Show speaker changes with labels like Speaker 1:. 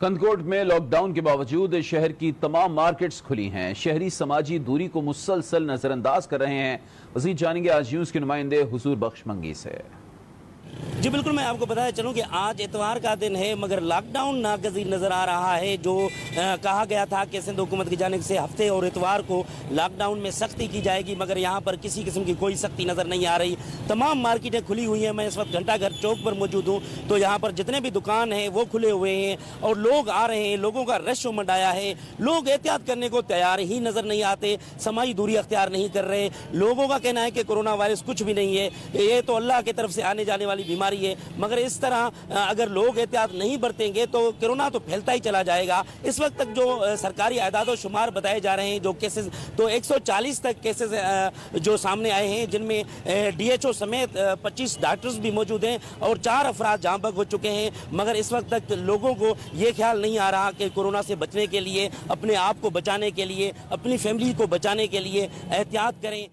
Speaker 1: کندکوٹ میں lock down کے باوجود شہر کی تمام مارکیٹس کھلی ہیں۔ شہری سماجی دوری کو مسلسل نظر انداز کر رہے ہیں۔ مزید جانیں گے آج نیوز کے نمائندے حضور بخش منگی سے۔
Speaker 2: جی بالکل، میں آپ کو بتایا چلوں کہ آج اتوار کا دن ہے، مگر لاک ڈاؤن ناگزیر نظر آ رہا ہے۔ جو کہا گیا تھا کہ سندھ حکومت کی جانب سے ہفتے اور اتوار کو لاک ڈاؤن میں سختی کی جائے گی، مگر یہاں پر کسی قسم کی کوئی سختی نظر نہیں آ رہی۔ تمام مارکیٹیں کھلی ہوئی ہیں۔ میں اس وقت گھنٹہ گھر چوک پر موجود ہوں، تو یہاں پر جتنے بھی دکان ہیں وہ کھلے ہوئے ہیں اور لوگ آ رہے ہیں۔ لوگوں کا رش منڈایا ہے۔ لوگ احتیاط کرنے کو تیار ہی نظر نہیں آتے، سماجی دوری اختیار نہیں کر رہے۔ لوگوں کا کہنا ہے کہ کورونا وائرس کچھ بھی نہیں ہے، یہ تو اللہ کی طرف سے آنے جانے والی بیماری ہے، مگر اس طرح اگر لوگ احتیاط نہیں برتیں گے تو کورونا تو پھیلتا ہی چلا جائے گا۔ اس وقت تک جو سرکاری اعداد و شمار بتائے جا رہے ہیں، جو کیسز تو 140 تک کیسز جو سامنے آئے ہیں، جن میں ڈی ایچ او سمیت 25 ڈاکٹرز بھی موجود ہیں اور 4 افراد جاں بحق ہو چکے ہیں، مگر اس وقت تک لوگوں کو یہ خیال نہیں آ رہا کہ کورونا سے بچنے کے لیے، اپنے آپ کو بچانے کے لیے، اپنی فیملی کو بچانے کے لیے احتیاط کریں۔